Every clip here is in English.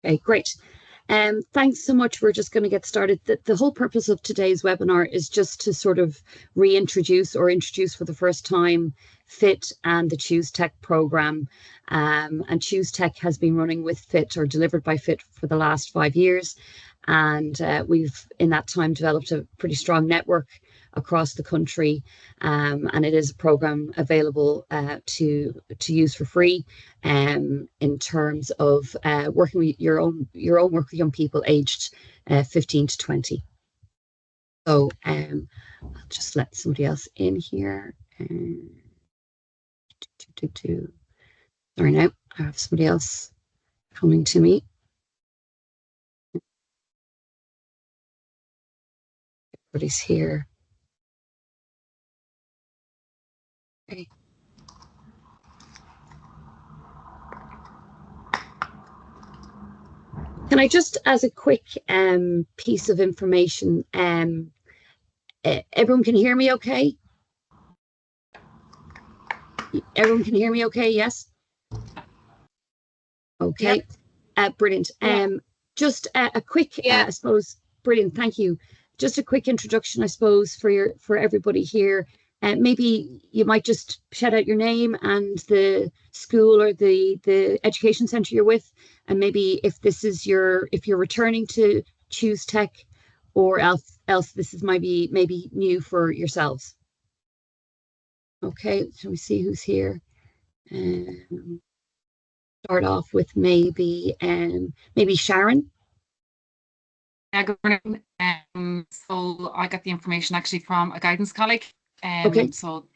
Okay, great. Thanks so much. We're just going to get started. The whole purpose of today's webinar is just to sort of reintroduce or introduce for the first time FIT and the Choose Tech program. And Choose Tech has been running with FIT or delivered by FIT for the last 5 years. And we've, in that time, developed a pretty strong network across the country, and it is a program available to use for free in terms of working with your own work with young people aged 15 to 20. So I'll just let somebody else in here. Sorry, now I have somebody else coming to me. Everybody's here. Okay. Can I just, as a quick piece of information, everyone can hear me okay? Everyone can hear me okay, yes? Okay, yep. Brilliant. Just a quick, I suppose, brilliant, thank you. Just a quick introduction, I suppose, for everybody here. Maybe you might just shout out your name and the school or the education centre you're with, and maybe if this is if you're returning to Choose Tech, or else this is maybe new for yourselves. Okay, shall we see who's here? Start off with maybe Sharon. Yeah, good morning. So I got the information actually from a guidance colleague. Okay. So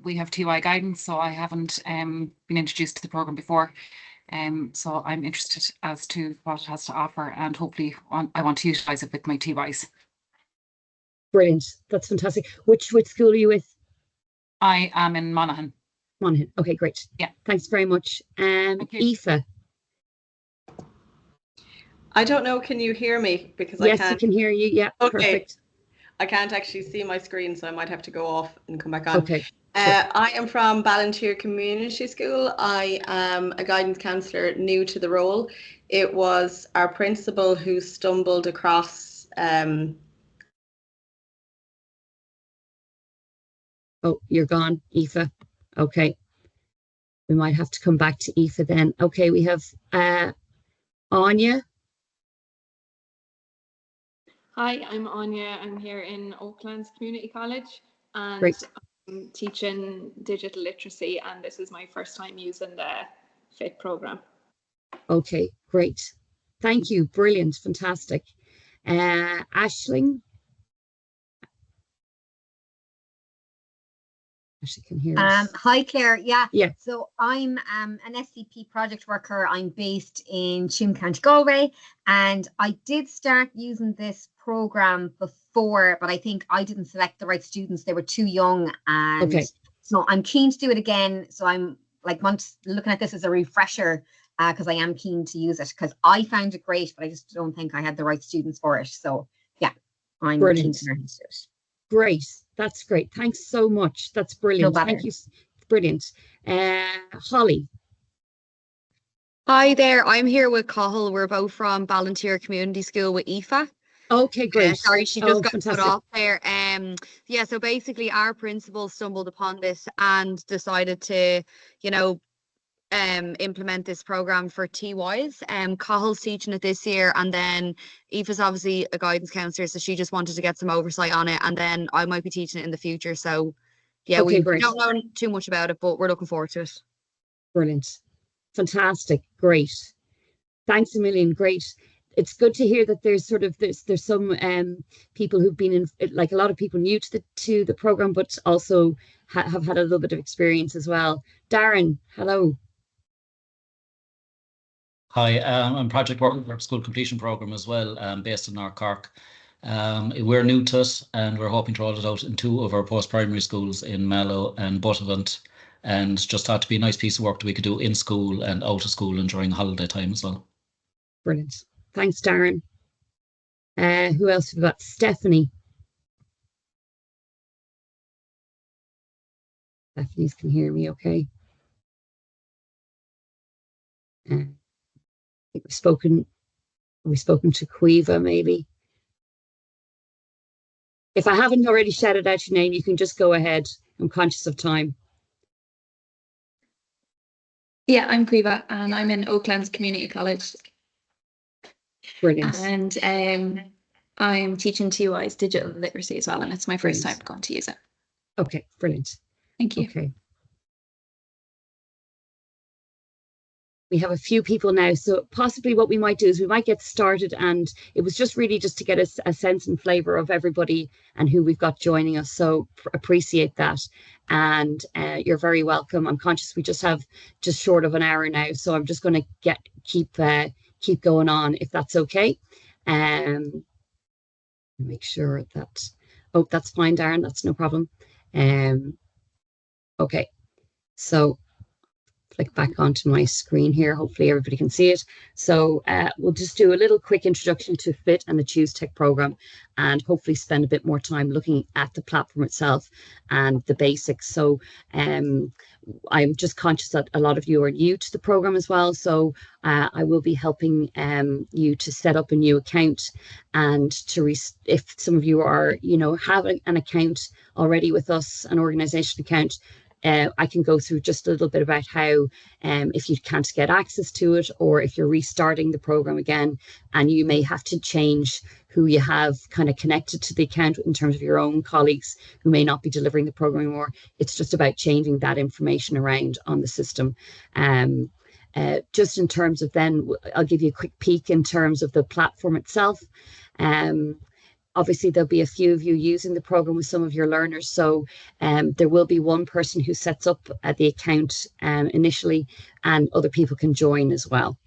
we have TY guidance, so I haven't been introduced to the program before. So I'm interested as to what it has to offer, and hopefully I want to utilise it with my TYs. Brilliant. That's fantastic. Which school are you with? I am in Monaghan. Monaghan. Okay, great. Yeah. Thanks very much. Aoife. I don't know, can you hear me? Because yes, I can't. I can hear you. Yeah, okay. Perfect. I can't actually see my screen, so I might have to go off and come back on. Okay. Sure. I am from Ballinteer Community School. I am a guidance counsellor new to the role. It was our principal who stumbled across Oh, you're gone, Aoife. Okay. We might have to come back to Aoife then. Okay, we have Anya. Hi, I'm Anya. I'm here in Oaklands Community College, and I'm teaching digital literacy, and this is my first time using the FIT program. Okay, great. Thank you. Brilliant. Fantastic. Aisling. She can hear us. Hi, Claire. Yeah. Yeah. So I'm an SCP project worker. I'm based in Tuam, County Galway, and I did start using this program before, but I think I didn't select the right students. They were too young, and so I'm keen to do it again. So I'm like looking at this as a refresher because I am keen to use it because I found it great, but I just don't think I had the right students for it. So yeah, I'm keen to learn to do it. Great. That's great. Thanks so much. That's brilliant. No Thank you. Brilliant. Holly. Hi there. I'm here with Cathal. We're both from Ballinteer Community School with Aoife. Okay, great. Sorry, she just got fantastic. put off there. Yeah, so basically our principal stumbled upon this and decided to, implement this program for TYs. Cahill's teaching it this year, and then Aoife's obviously a guidance counsellor, so she just wanted to get some oversight on it, and then I might be teaching it in the future. So yeah, we don't know too much about it, but we're looking forward to it. Brilliant. Fantastic. Great. Thanks a million. Great. It's good to hear that there's there's some people who've been in, like a lot of people new to the program, but also have had a little bit of experience as well. Darren, hello. Hi, I'm project worker for school completion program as well, based in North Cork. We're new to it, and we're hoping to roll it out in 2 of our post-primary schools in Mallow and Buttevant, and just thought to be a nice piece of work that we could do in school and out of school and during holiday time as well. Brilliant. Thanks, Darren. Who else have we got? Stephanie. Stephanie's can hear me okay. we've spoken to Quiva maybe. If I haven't already shouted out your name, you can just go ahead. I'm conscious of time. Yeah, I'm Quiva and I'm in Oaklands Community College. Brilliant. And I'm teaching TY's digital literacy as well, and it's my first time going to use it. Okay, brilliant. Thank you. Okay. We have a few people now, so possibly what we might do is we might get started, and it was just really just to get a sense and flavour of everybody and who we've got joining us, so appreciate that. And you're very welcome. I'm conscious we just have just short of an hour now, so I'm just going to keep going on if that's okay. Make sure that, oh, that's fine, Darren, that's no problem. Okay, so flick back onto my screen here. Hopefully everybody can see it. So we'll just do a little quick introduction to FIT and the Choose Tech program, and hopefully spend a bit more time looking at the platform itself and the basics. So I'm just conscious that a lot of you are new to the program as well. So I will be helping you to set up a new account, and to if some of you are, have an account already with us, an organization account, I can go through just a little bit about how, if you can't get access to it, or if you're restarting the program again, and you may have to change who you have kind of connected to the account in terms of your own colleagues who may not be delivering the program anymore. It's just about changing that information around on the system. Just in terms of then, I'll give you a quick peek in terms of the platform itself. Obviously, there'll be a few of you using the program with some of your learners. So there will be one person who sets up the account initially, and other people can join as well.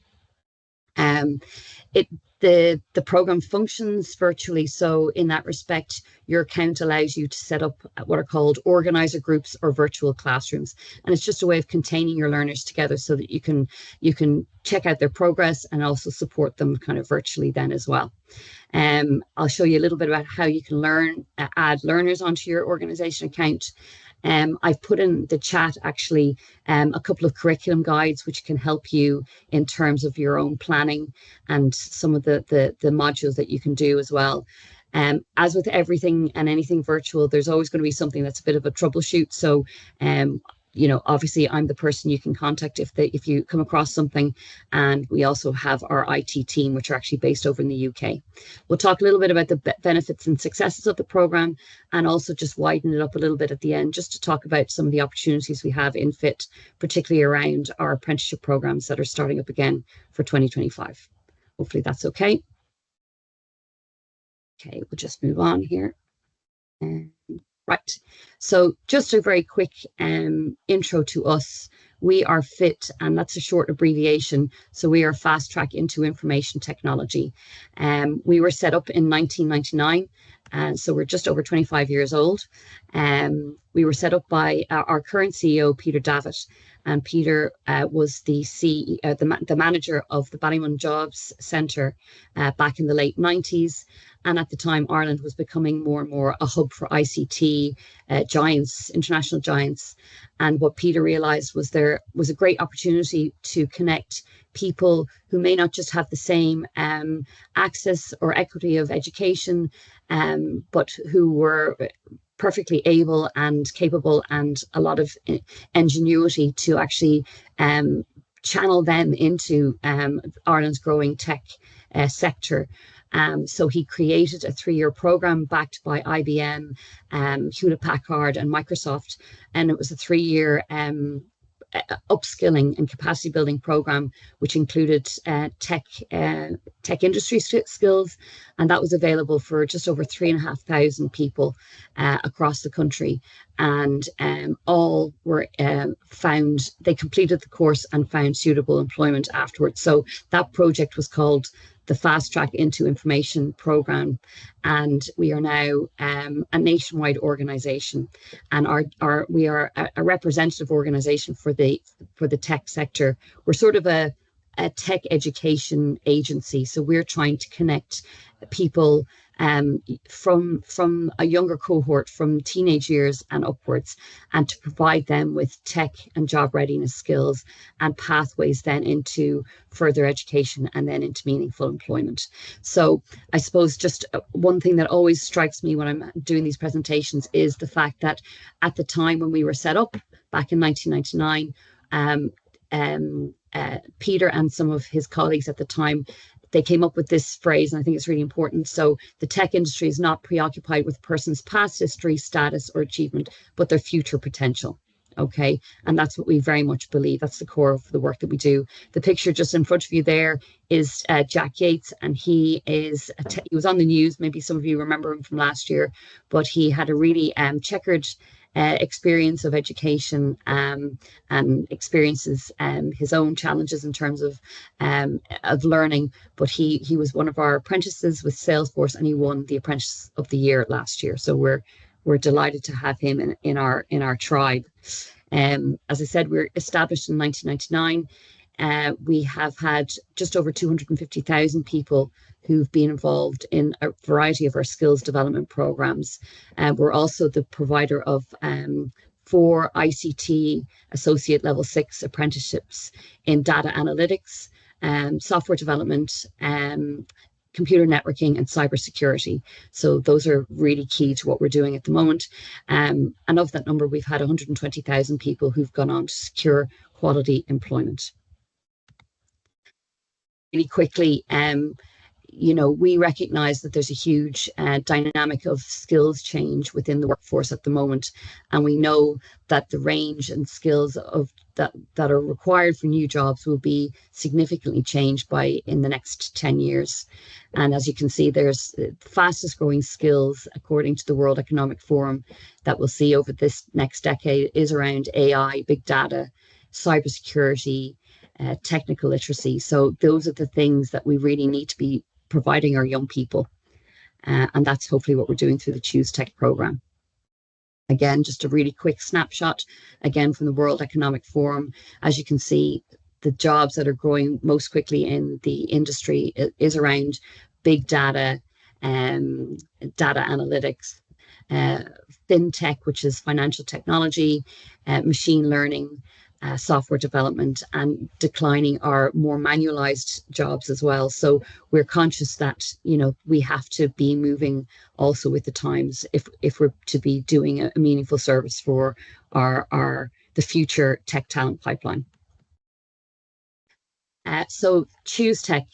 The program functions virtually. So in that respect, your account allows you to set up what are called organizer groups or virtual classrooms. And it's just a way of containing your learners together so that you can check out their progress and also support them kind of virtually then as well. I'll show you a little bit about how you can add learners onto your organization account. I've put in the chat actually a couple of curriculum guides which can help you in terms of your own planning and some of the modules that you can do as well. As with everything and anything virtual, there's always going to be something that's a bit of a troubleshoot. So obviously I'm the person you can contact if you come across something, and we also have our IT team, which are actually based over in the UK. We'll talk a little bit about the benefits and successes of the program, and also just widen it up a little bit at the end, just to talk about some of the opportunities we have in FIT, particularly around our apprenticeship programs that are starting up again for 2025. Hopefully that's okay. Okay, we'll just move on here. Right, so just a very quick intro to us. We are FIT, and that's a short abbreviation. So we are Fast Track into Information Technology. We were set up in 1999, and so we're just over 25 years old. We were set up by our current CEO, Peter Davitt, and Peter was the manager of the Ballymun Jobs Centre back in the late 90s. And at the time, Ireland was becoming more and more a hub for ICT giants, international giants. And what Peter realised was there was a great opportunity to connect people who may not just have the same access or equity of education, but who were perfectly able and capable and a lot of ingenuity to actually channel them into Ireland's growing tech sector. So he created a 3-year program backed by IBM, Hewlett Packard and Microsoft, and it was a 3-year upskilling and capacity building program, which included tech industry skills, and that was available for just over 3,500 people across the country. And all were they completed the course and found suitable employment afterwards. So that project was called the Fast Track into Information program, and we are now a nationwide organization, and we are a representative organization for the tech sector. We're sort of a tech education agency, so we're trying to connect people from a younger cohort, from teenage years and upwards, and to provide them with tech and job readiness skills and pathways then into further education and then into meaningful employment. So I suppose just one thing that always strikes me when I'm doing these presentations is the fact that at the time when we were set up back in 1999, Peter and some of his colleagues at the time, they came up with this phrase, and I think it's really important. So the tech industry is not preoccupied with a person's past history, status, or achievement, but their future potential. Okay, and that's what we very much believe. That's the core of the work that we do. The picture just in front of you there is Jack Yates, and he was on the news. Maybe some of you remember him from last year, but he had a really checkered experience of education and experiences his own challenges in terms of learning. But he was one of our apprentices with Salesforce, and he won the Apprentice of the Year last year. So we're delighted to have him in our tribe. As I said, we're established in 1999. We have had just over 250,000 people who've been involved in a variety of our skills development programs. We're also the provider of 4 ICT Associate Level 6 apprenticeships in data analytics, software development, computer networking, and cybersecurity. So those are really key to what we're doing at the moment. And of that number, we've had 120,000 people who've gone on to secure quality employment. Really quickly, we recognize that there's a huge dynamic of skills change within the workforce at the moment. And we know that the range and skills that are required for new jobs will be significantly changed in the next 10 years. And as you can see, there's the fastest growing skills, according to the World Economic Forum, that we'll see over this next decade is around AI, big data, cybersecurity, technical literacy. So those are the things that we really need to be providing our young people. And that's hopefully what we're doing through the Choose Tech program. Again, just a really quick snapshot, again, from the World Economic Forum. As you can see, the jobs that are growing most quickly in the industry is around big data, data analytics, fintech, which is financial technology, machine learning, software development, and declining our more manualized jobs as well. So we're conscious that we have to be moving also with the times if we're to be doing a meaningful service for the future tech talent pipeline. So Choose Tech.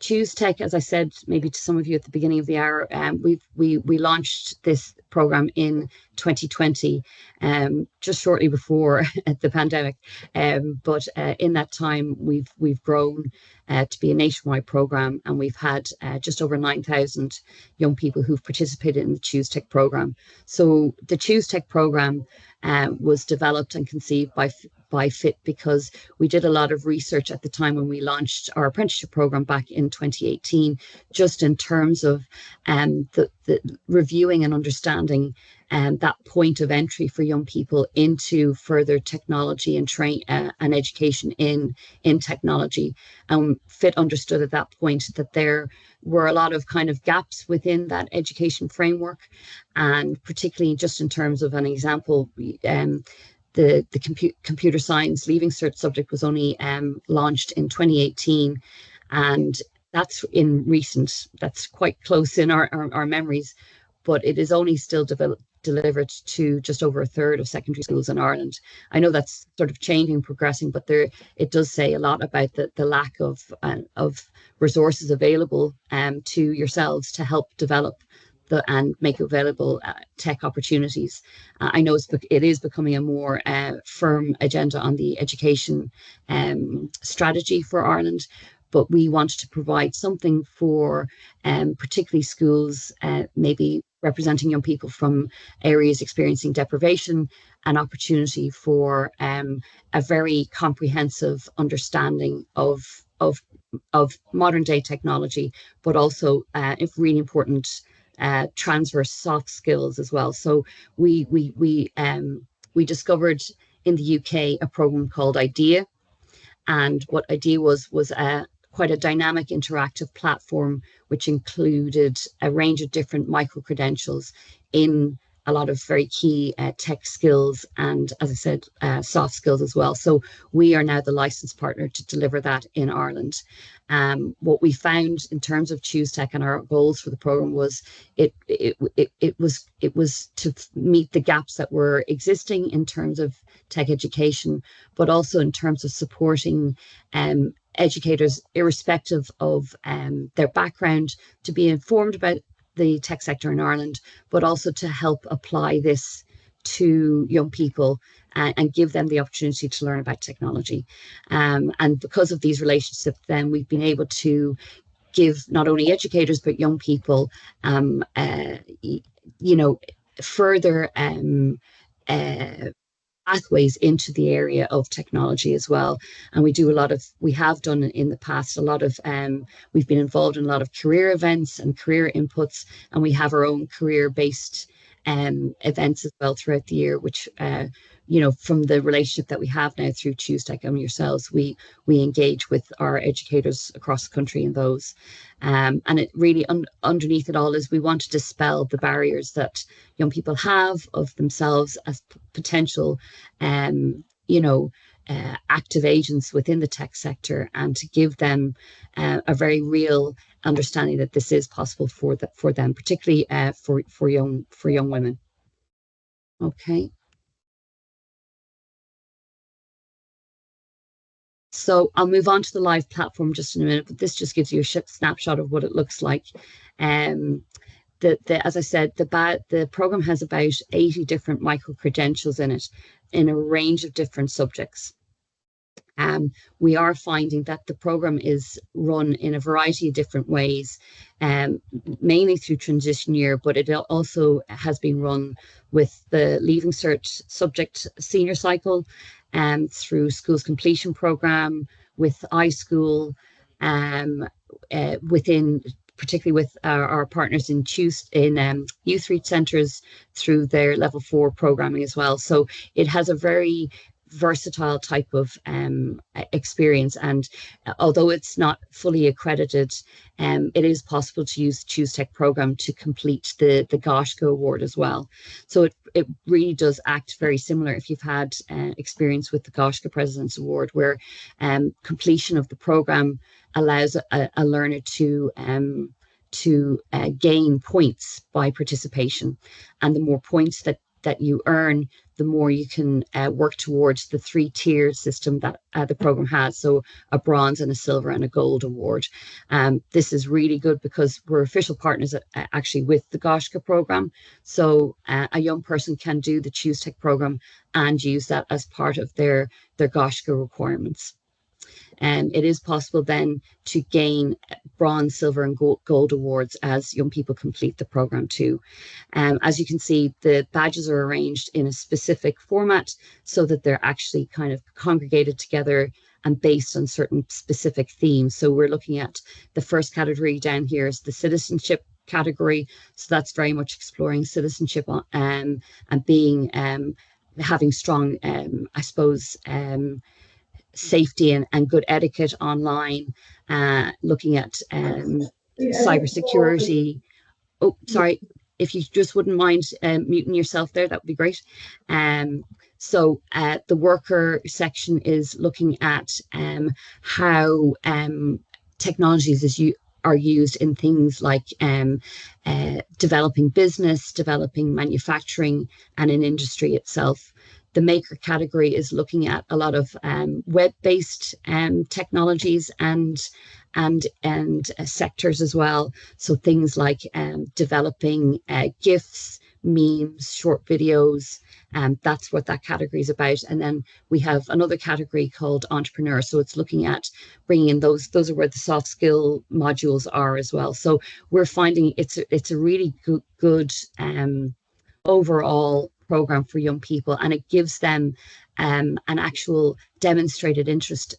Choose Tech, as I said, maybe to some of you at the beginning of the hour, we launched this program in 2020, just shortly before the pandemic. But in that time, we've grown to be a nationwide program, and we've had just over 9,000 young people who've participated in the Choose Tech program. So the Choose Tech program was developed and conceived by FIT because we did a lot of research at the time when we launched our apprenticeship program back in 2018, just in terms of the reviewing and understanding that point of entry for young people into further technology and and education in technology. And FIT understood at that point that there were a lot of kind of gaps within that education framework, and particularly just in terms of an example, the computer science Leaving Cert subject was only launched in 2018, and that's quite close in our memories, but it is only still delivered to just over a third of secondary schools in Ireland. I know that's sort of changing, progressing, but it does say a lot about the lack of resources available to yourselves to help develop and make available tech opportunities. I know it is becoming a more firm agenda on the education strategy for Ireland, but we want to provide something for particularly schools, maybe representing young people from areas experiencing deprivation, an opportunity for a very comprehensive understanding of modern day technology, but also really important transverse soft skills as well. So we discovered in the UK a program called IDEA, and what IDEA was quite a dynamic interactive platform, which included a range of different micro-credentials in a lot of very key tech skills and, as I said, soft skills as well. So we are now the licensed partner to deliver that in Ireland. What we found in terms of Choose Tech and our goals for the program was it was to meet the gaps that were existing in terms of tech education, but also in terms of supporting educators, irrespective of their background, to be informed about the tech sector in Ireland, but also to help apply this to young people and give them the opportunity to learn about technology. And because of these relationships, then we've been able to give not only educators, but young people, further pathways into the area of technology as well. And we have done in the past a lot of, we've been involved in a lot of career events and career inputs, and we have our own career-based events as well throughout the year, which, from the relationship that we have now through Choose Tech and yourselves, we engage with our educators across the country in those. And it really, underneath it all, is we want to dispel the barriers that young people have of themselves as potential, active agents within the tech sector, and to give them a very real understanding that this is possible for them, particularly for young women. Okay. So I'll move on to the live platform just in a minute, but this just gives you a snapshot of what it looks like. As I said, the program has about 80 different micro-credentials in it, in a range of different subjects. We are finding that the program is run in a variety of different ways, mainly through transition year, but it also has been run with the Leaving Cert subject senior cycle, through Schools Completion Programme, with iSchool, particularly with our partners in Youth Reach Centres through their Level 4 programming as well. So it has a very versatile type of experience, and although it's not fully accredited, it is possible to use the Choose Tech program to complete the GOSHCA award as well. So it really does act very similar if you've had experience with the GOSHCA President's Award, where completion of the program allows a learner to gain points by participation, and the more points that you earn, the more you can work towards the 3-tier system that the program has. So a bronze and a silver and a gold award. This is really good because we're official partners actually with the GOSHCA program. So a young person can do the Choose Tech program and use that as part of their GOSHCA requirements. It is possible then to gain bronze, silver and gold awards as young people complete the program too. As you can see, the badges are arranged in a specific format so that they're actually kind of congregated together and based on certain specific themes. So we're looking at the first category down here is the citizenship category. So that's very much exploring citizenship and being, having strong, I suppose, safety and good etiquette online, looking at cybersecurity. Oh, sorry, if you just wouldn't mind muting yourself there, that would be great. So the worker section is looking at how technologies are used in things like developing business, developing manufacturing, and in industry itself. The maker category is looking at a lot of web-based technologies and sectors as well. So things like developing GIFs, memes, short videos, that's what that category is about. And then we have another category called entrepreneur. So it's looking at bringing in those are where the soft skill modules are as well. So we're finding it's a really good overall program for young people, and it gives them an actual demonstrated interest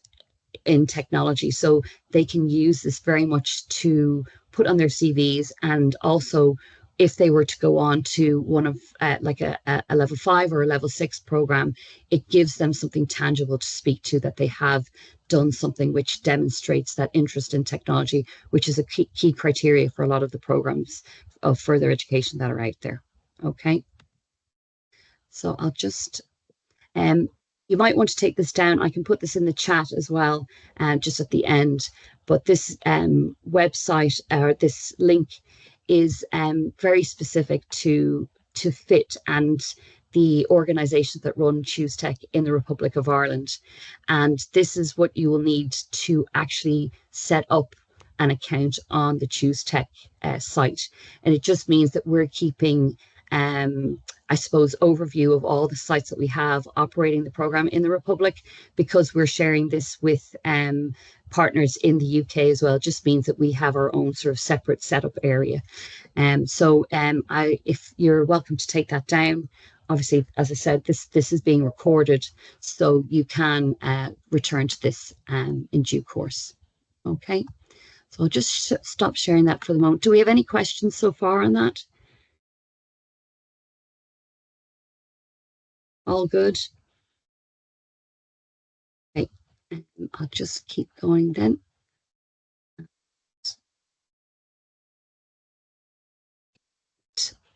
in technology, so they can use this very much to put on their CVs and also if they were to go on to one of like a level 5 or a level 6 program, it gives them something tangible to speak to, that they have done something which demonstrates that interest in technology, which is a key criteria for a lot of the programs of further education that are out there. Okay. So I'll just, you might want to take this down. I can put this in the chat as well, just at the end. But this website, or this link, is very specific to FIT and the organisations that run Choose Tech in the Republic of Ireland. And this is what you will need to actually set up an account on the Choose Tech site. And it just means that we're keeping I suppose, overview of all the sites that we have operating the program in the Republic, because we're sharing this with partners in the UK as well. It just means that we have our own sort of separate setup area. If you're welcome to take that down. Obviously, as I said, this is being recorded, so you can return to this in due course. Okay, so I'll just stop sharing that for the moment. Do we have any questions so far on that? All good? Okay, I'll just keep going then.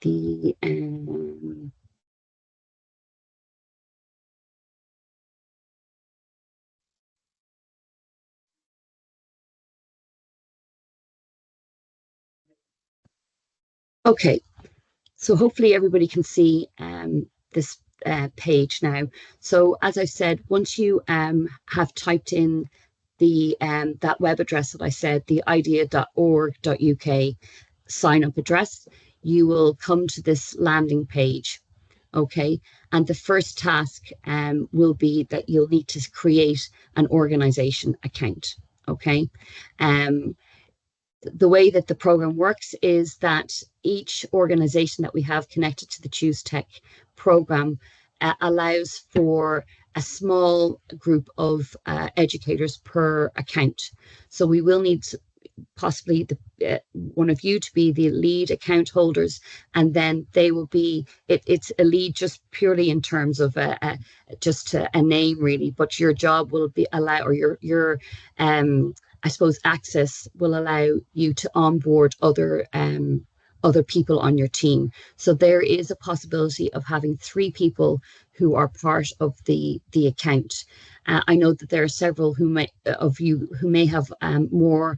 The okay, so hopefully everybody can see this page now. So as I said, once you have typed in the that web address that I said, the idea.org.uk sign up address, you will come to this landing page. Okay, and the first task will be that you'll need to create an organization account. Okay, the way that the program works is that each organization that we have connected to the Choose Tech program allows for a small group of educators per account. So we will need possibly one of you to be the lead account holders, and then they will be, it's a lead just purely in terms of just a name really, but your job will be or your I suppose access will allow you to onboard other people on your team. So there is a possibility of having 3 people who are part of the account. I know that there are several of you who may have more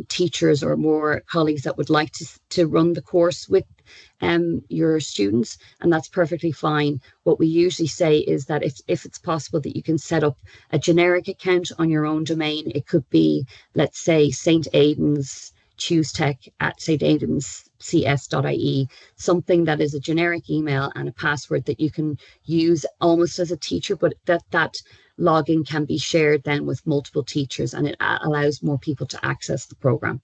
teachers or more colleagues that would like to run the course with your students, and that's perfectly fine. What we usually say is that if it's possible that you can set up a generic account on your own domain, it could be, let's say, St. Aidan's Choose Tech at staidanscs.ie, something that is a generic email and a password that you can use almost as a teacher, but that login can be shared then with multiple teachers, and it allows more people to access the program.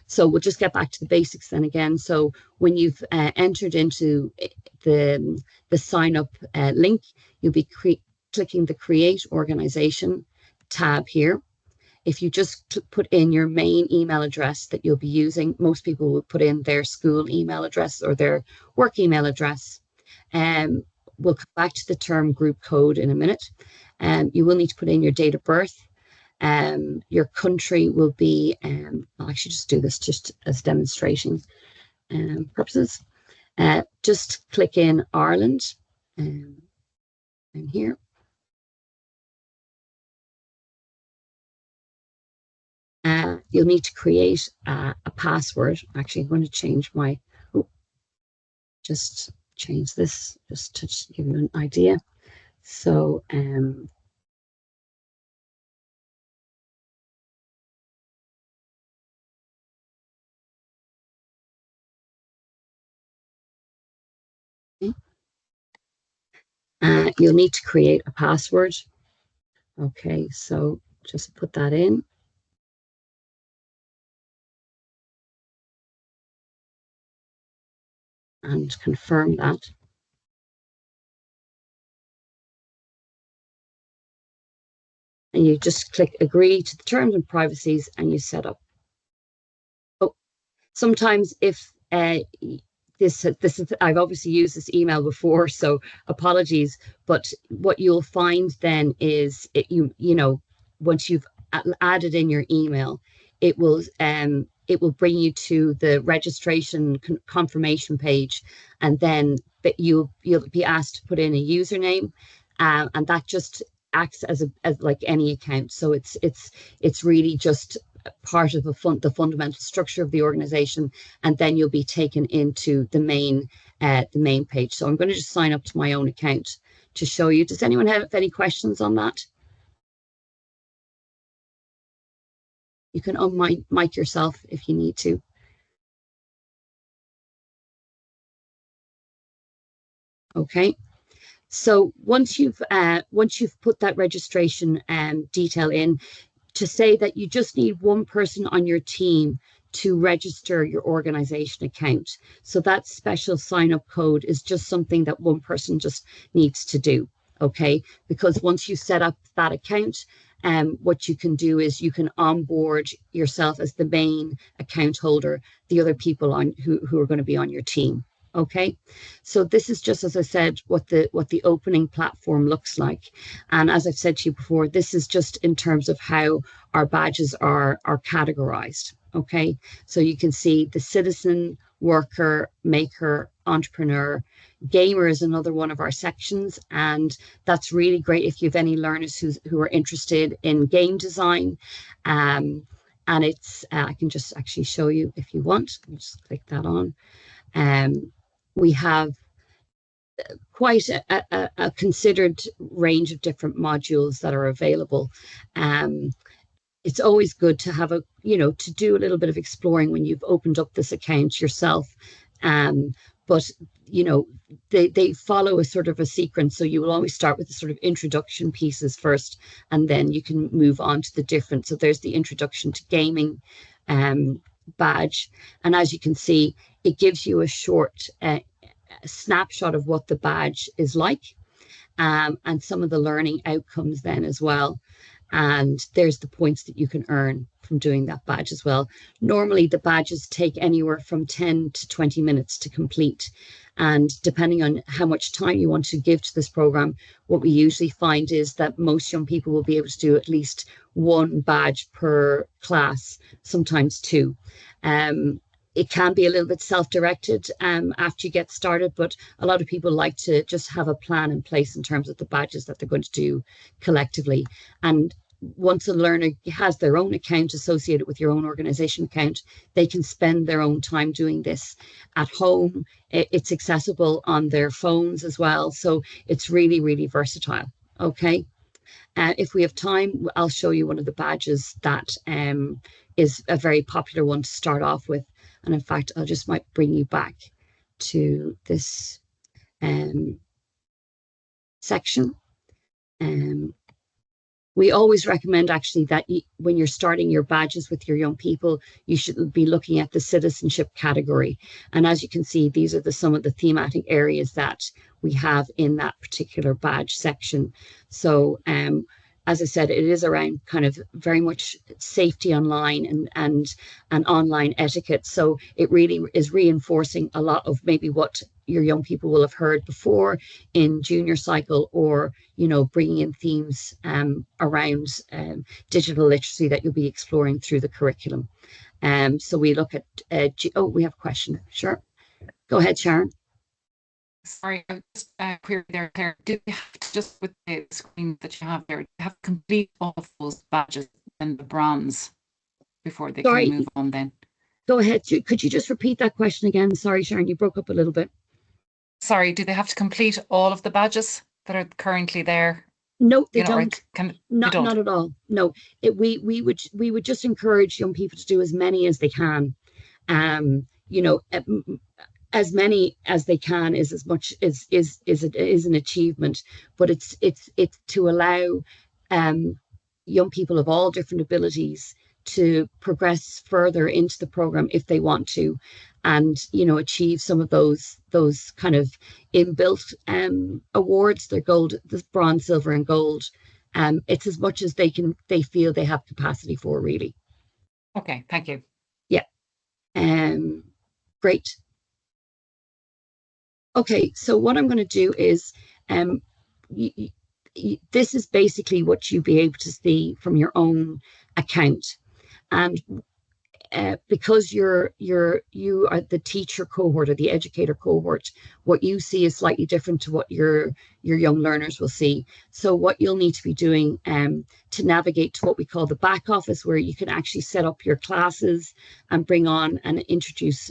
So we'll just get back to the basics then again. So when you've entered into the sign up link, you'll be clicking the Create Organization tab here. If you just put in your main email address that you'll be using, most people will put in their school email address or their work email address. We'll come back to the term group code in a minute. You will need to put in your date of birth. Your country will be, I'll actually just do this just as demonstration purposes. Just click in Ireland and here. You'll need to create a password. Actually, I'm going to change my, just change this just to give you an idea. So, you'll need to create a password. Okay, so just put that in. And confirm that. And you just click agree to the terms and privacies and you set up. Oh, sometimes if this is, I've obviously used this email before, so apologies. But what you'll find then is you know, once you've added in your email, it will bring you to the registration confirmation page, and then you'll be asked to put in a username, and that just acts as like any account. So it's really just part of the fundamental structure of the organization, and then you'll be taken into the main page. So I'm going to just sign up to my own account to show you. Does anyone have any questions on that? You can unmic yourself if you need to. Okay. So once you've put that registration detail in, to say that you just need one person on your team to register your organization account. So that special sign-up code is just something that one person just needs to do, okay? Because once you set up that account, what you can do is you can onboard yourself as the main account holder, the other people on who are going to be on your team. Okay, so this is just, as I said, what the opening platform looks like. And as I've said to you before, this is just in terms of how our badges are categorized. Okay, so you can see the citizen, worker, maker, entrepreneur. Gamer is another one of our sections, and that's really great if you have any learners who are interested in game design. And it's I can just actually show you if you want. Just click that on. We have quite a considered range of different modules that are available. It's always good to have to do a little bit of exploring when you've opened up this account yourself. But they follow a sort of a sequence. So you will always start with the sort of introduction pieces first, and then you can move on to the different. So there's the introduction to gaming badge. And as you can see, it gives you a short snapshot of what the badge is like, and some of the learning outcomes then as well. And there's the points that you can earn from doing that badge as well. Normally the badges take anywhere from 10 to 20 minutes to complete. And depending on how much time you want to give to this program, what we usually find is that most young people will be able to do at least one badge per class, sometimes two. It can be a little bit self-directed after you get started, but a lot of people like to just have a plan in place in terms of the badges that they're going to do collectively. And once a learner has their own account associated with your own organization account, they can spend their own time doing this at home. It's accessible on their phones as well. So it's really, really versatile. Okay. If we have time, I'll show you one of the badges that is a very popular one to start off with. And in fact, I just might bring you back to this section. We always recommend actually that when you're starting your badges with your young people, you should be looking at the citizenship category. And as you can see, these are some of the thematic areas that we have in that particular badge section. So as I said, it is around kind of very much safety online and online etiquette. So it really is reinforcing a lot of maybe what your young people will have heard before in junior cycle, or, bringing in themes around digital literacy that you'll be exploring through the curriculum. So we look at, we have a question. Sure. Go ahead, Sharon. Sorry, I just query there, Claire. Do you have to, just with the screen that you have there, do you have to complete all of those badges and the bronze before they can move on then? Go ahead. Could you just repeat that question again? Sorry, Sharon, you broke up a little bit. Sorry, do they have to complete all of the badges that are currently there? No, they don't. Not at all. No, we would just encourage young people to do as many as they can. As many as they can is as much is an achievement, but it's to allow young people of all different abilities to progress further into the program if they want to, and achieve some of those kind of inbuilt awards. They're gold, the bronze, silver, and gold. It's as much as they feel they have capacity for, really. Okay, thank you. Yeah. Great. Okay, so what I'm going to do is, this is basically what you'll be able to see from your own account. And because you are the teacher cohort or the educator cohort, what you see is slightly different to what your young learners will see. So what you'll need to be doing to navigate to what we call the back office, where you can actually set up your classes and bring on and introduce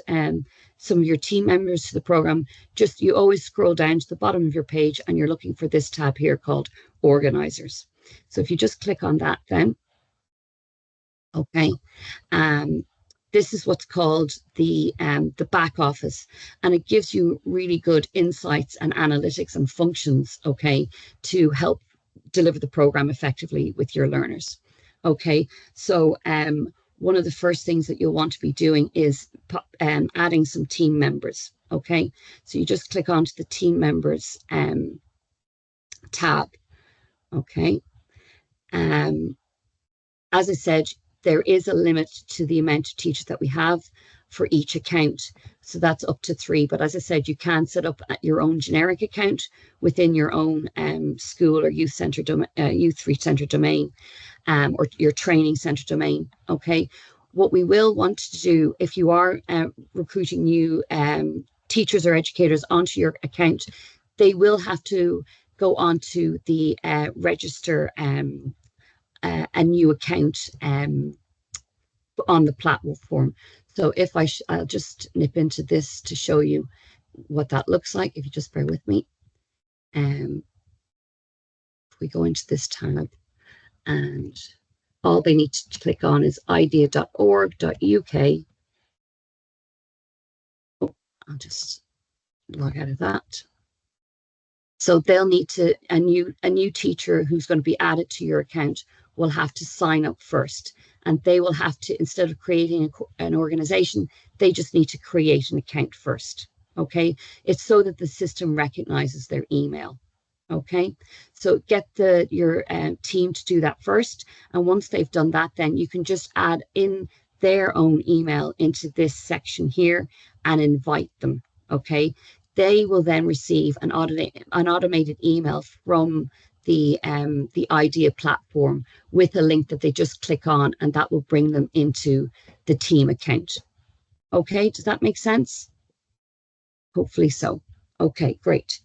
some of your team members to the program, just you always scroll down to the bottom of your page and you're looking for this tab here called Organizers. So if you just click on that then, okay, this is what's called the back office, and it gives you really good insights and analytics and functions, okay, to help deliver the program effectively with your learners. Okay, so one of the first things that you'll want to be doing is adding some team members. Okay, so you just click onto the team members tab. Okay, as I said, there is a limit to the amount of teachers that we have for each account. So that's up to 3. But as I said, you can set up your own generic account within your own school or youth center youth reach center domain, or your training center domain. Okay. What we will want to do, if you are recruiting new teachers or educators onto your account, they will have to go onto the register a new account on the platform. So if I'll just nip into this to show you what that looks like, if you just bear with me. If we go into this tab, and all they need to click on is idea.org.uk. Oh, I'll just log out of that. So they'll need to, a new teacher who's going to be added to your account will have to sign up first, and they will have to, instead of creating an organization, they just need to create an account first. Okay, it's so that the system recognizes their email. Okay, so get your team to do that first, and once they've done that, then you can just add in their own email into this section here and invite them. Okay, they will then receive an automated email from the IDEA platform with a link that they just click on, and that will bring them into the team account. Okay, does that make sense? Hopefully so. Okay, great.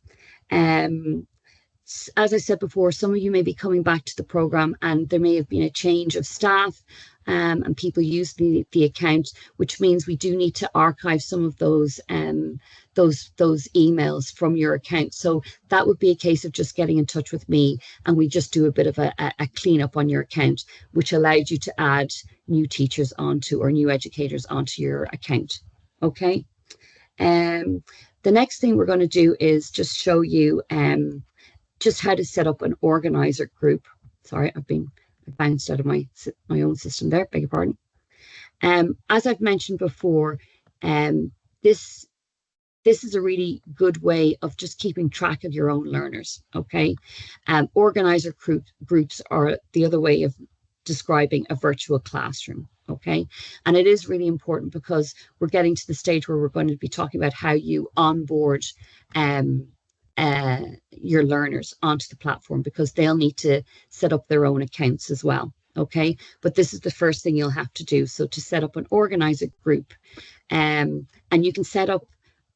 As I said before, some of you may be coming back to the program and there may have been a change of staff and people use the account, which means we do need to archive some of those emails from your account. So that would be a case of just getting in touch with me and we just do a bit of a cleanup on your account, which allows you to add new teachers onto or new educators onto your account. Okay. The next thing we're going to do is just show you just how to set up an organizer group. Sorry, I bounced out of my own system there, beg your pardon. As I've mentioned before, this is a really good way of just keeping track of your own learners, okay? Organizer groups are the other way of describing a virtual classroom, okay? And it is really important because we're getting to the stage where we're going to be talking about how you onboard your learners onto the platform, because they'll need to set up their own accounts as well. Okay, but this is the first thing you'll have to do. So to set up an organizer group, and you can set up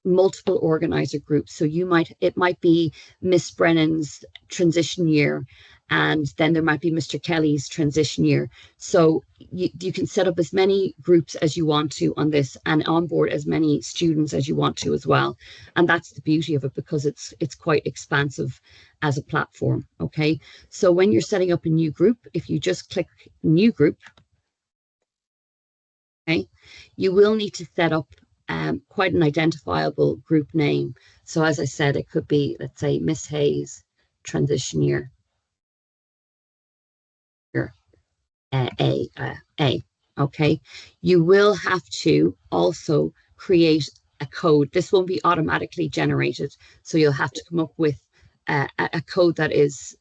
multiple organizer groups. So it might be Miss Brennan's transition year, and then there might be Mr. Kelly's transition year. So you can set up as many groups as you want to on this and onboard as many students as you want to as well. And that's the beauty of it, because it's quite expansive as a platform. Okay, so when you're setting up a new group, if you just click new group, okay, you will need to set up quite an identifiable group name. So as I said, it could be, let's say, Miss Hayes transition year. Okay, you will have to also create a code. This won't be automatically generated, so you'll have to come up with a code that is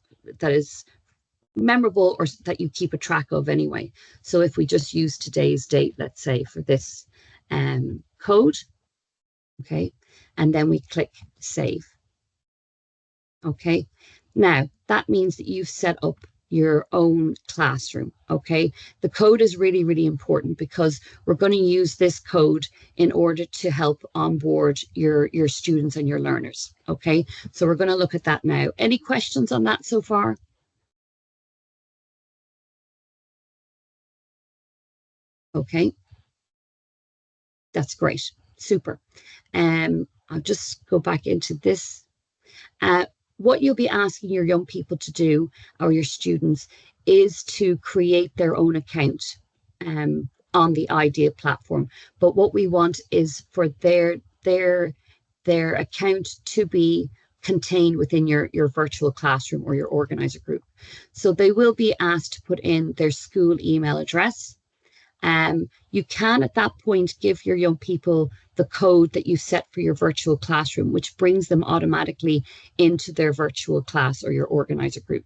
memorable, or that you keep a track of anyway. So if we just use today's date, let's say, for this code, okay, and then we click save. Okay, now that means that you've set up your own classroom. Okay, the code is really, really important because we're going to use this code in order to help onboard your students and your learners. Okay, so we're going to look at that now. Any questions on that so far? Okay, that's great, super. I'll just go back into this. What you'll be asking your young people to do, or your students, is to create their own account on the IDEA platform. But what we want is for their account to be contained within your virtual classroom or your organizer group. So they will be asked to put in their school email address. You can at that point give your young people the code that you set for your virtual classroom, which brings them automatically into their virtual class or your organizer group.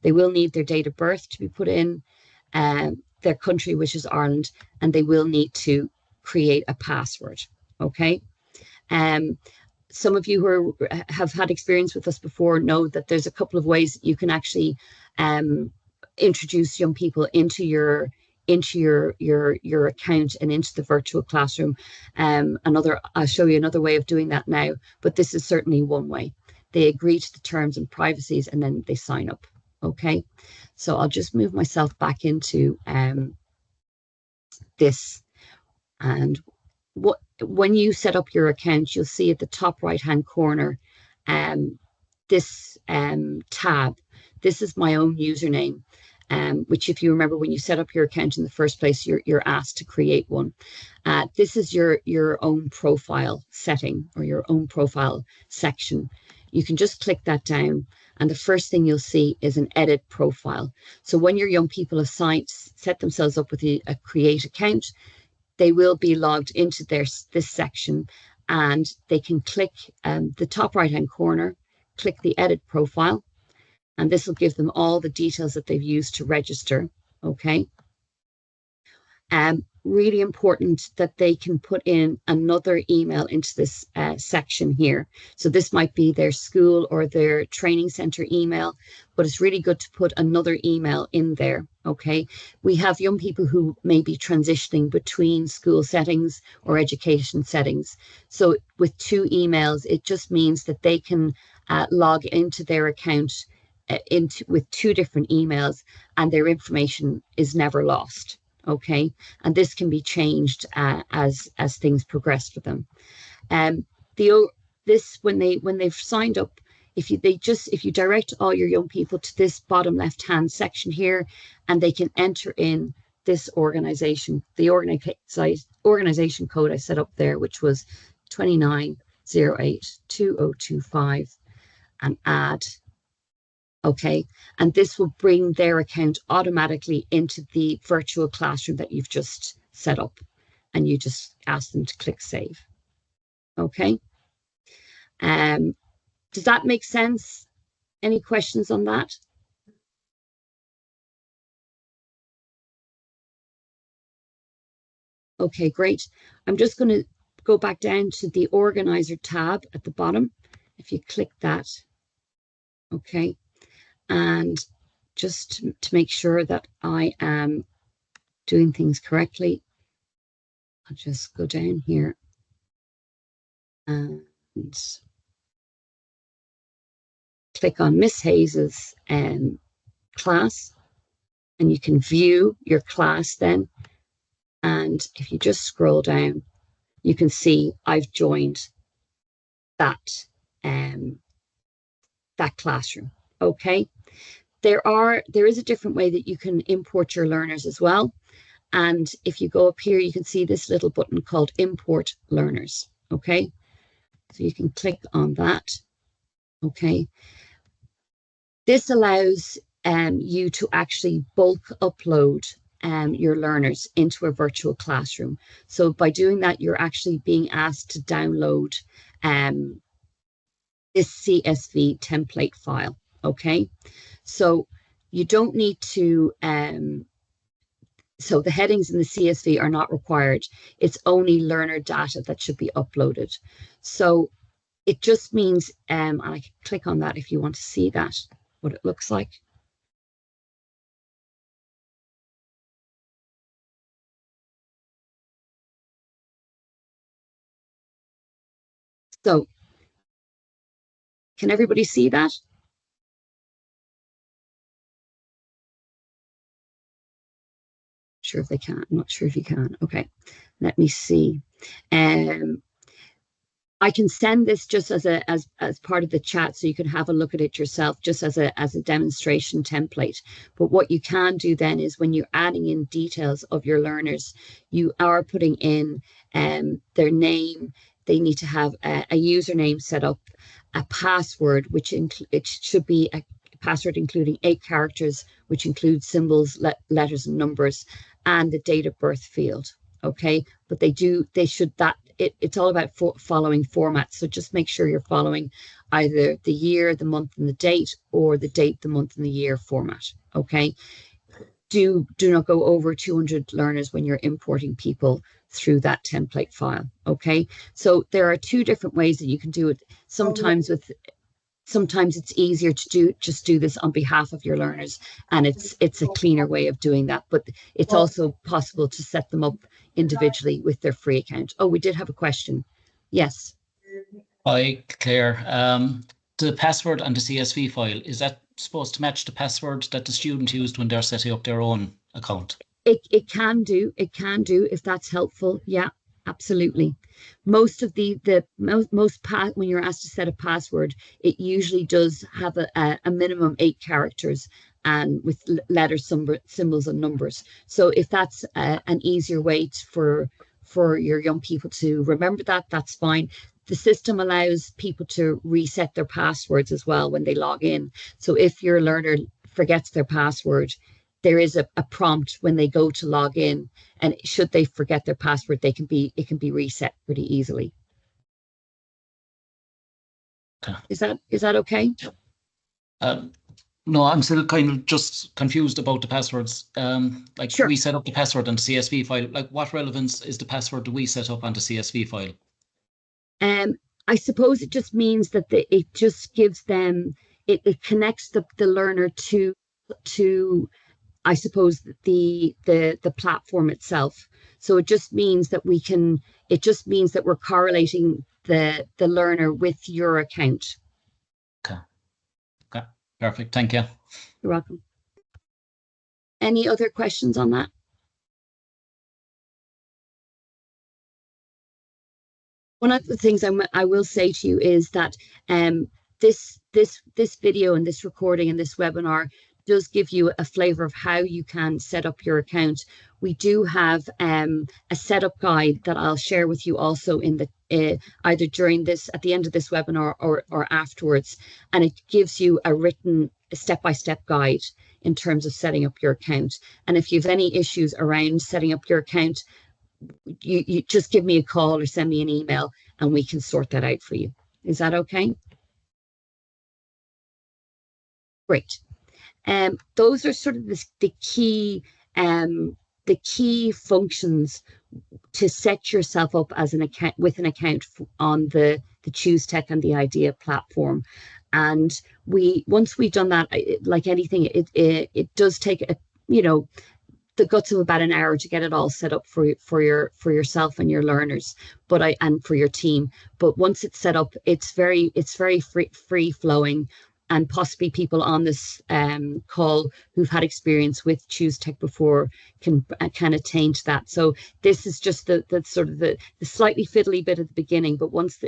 They will need their date of birth to be put in, their country, which is Ireland, and they will need to create a password. Okay. Some of you who have had experience with us before know that there's a couple of ways that you can actually introduce young people into your account and into the virtual classroom. I'll show you another way of doing that now, but this is certainly one way. They agree to the terms and privacies and then they sign up. Okay, so I'll just move myself back into this, and when you set up your account, you'll see at the top right hand corner this tab. This is my own username, which, if you remember, when you set up your account in the first place, you're asked to create one. This is your own profile setting, or your own profile section. You can just click that down, and the first thing you'll see is an edit profile. So when your young people have set themselves up with a create account, they will be logged into this section, and they can click the top right hand corner, click the edit profile, and this will give them all the details that they've used to register. Okay. Really important that they can put in another email into this section here. So this might be their school or their training center email, but it's really good to put another email in there. Okay. We have young people who may be transitioning between school settings or education settings. So with two emails, it just means that they can log into their account with two different emails, and their information is never lost. Okay, and this can be changed as things progress for them. When they've signed up, if you direct all your young people to this bottom left hand section here, and they can enter in this organization, the organization code I set up there, which was 29082025, and add. Okay, and this will bring their account automatically into the virtual classroom that you've just set up, and you just ask them to click save. Okay, does that make sense? Any questions on that? Okay, great. I'm just going to go back down to the organizer tab at the bottom. If you click that, okay. And just to make sure that I am doing things correctly, I'll just go down here and click on Miss Hayes's class, and you can view your class then. And if you just scroll down, you can see I've joined that classroom. Okay. There is a different way that you can import your learners as well. And if you go up here, you can see this little button called Import Learners. Okay, so you can click on that. Okay, this allows you to actually bulk upload your learners into a virtual classroom. So by doing that, you're actually being asked to download this CSV template file. Okay, so you don't need to, so the headings in the CSV are not required. It's only learner data that should be uploaded. So it just means, and I can click on that if you want to see that, what it looks like. So can everybody see that? Sure if they can. I'm not sure if you can. Okay, let me see. I can send this just as part of the chat, so you can have a look at it yourself, just as a demonstration template. But what you can do then is, when you're adding in details of your learners, you are putting in their name. They need to have a username set up, a password, which it should be a password including 8 characters, which includes symbols, letters, and numbers, and the date of birth field. Okay, but it's all about following formats. So just make sure you're following either the year, the month, and the date, or the date, the month, and the year format. Okay, do not go over 200 learners when you're importing people through that template file. Okay, so there are 2 different ways that you can do it. Sometimes it's easier to just do this on behalf of your learners, and it's a cleaner way of doing that. But it's also possible to set them up individually with their free account. Oh, we did have a question. Yes. Hi, Claire. The password and the CSV file, is that supposed to match the password that the student used when they're setting up their own account? It can do if that's helpful. Yeah, absolutely. Most of when you're asked to set a password, it usually does have a minimum 8 characters, and with letters, symbols, and numbers. So if that's an easier way for your young people to remember that, that's fine. The system allows people to reset their passwords as well when they log in. So if your learner forgets their password, there is a prompt when they go to log in, and should they forget their password, it can be reset pretty easily. Okay. Is that okay? No, I'm still kind of just confused about the passwords. Sure. We set up the password on the CSV file. Like, what relevance is the password that we set up on the CSV file? I suppose it just means that it just gives them, it connects the learner to I suppose the platform itself. So it just means that we're correlating the learner with your account. Okay, perfect. Thank you. You're welcome. Any other questions on that? One of the things I will say to you is that this video and this recording and this webinar does give you a flavor of how you can set up your account. We do have a setup guide that I'll share with you also in the either during this, at the end of this webinar, or afterwards, and it gives you a written step-by-step guide in terms of setting up your account. And if you have any issues around setting up your account, you just give me a call or send me an email, and we can sort that out for you. Is that okay? Great. Those are sort of the key functions to set yourself up as an account, with an account on the ChooseTech and the IDEA platform. And once we've done that, like anything, it does take the guts of about an hour to get it all set up for yourself and your learners, and for your team. But once it's set up, it's very free flowing, and possibly people on this call who've had experience with ChooseTech before can attain to that. So this is just the sort of the slightly fiddly bit at the beginning, but once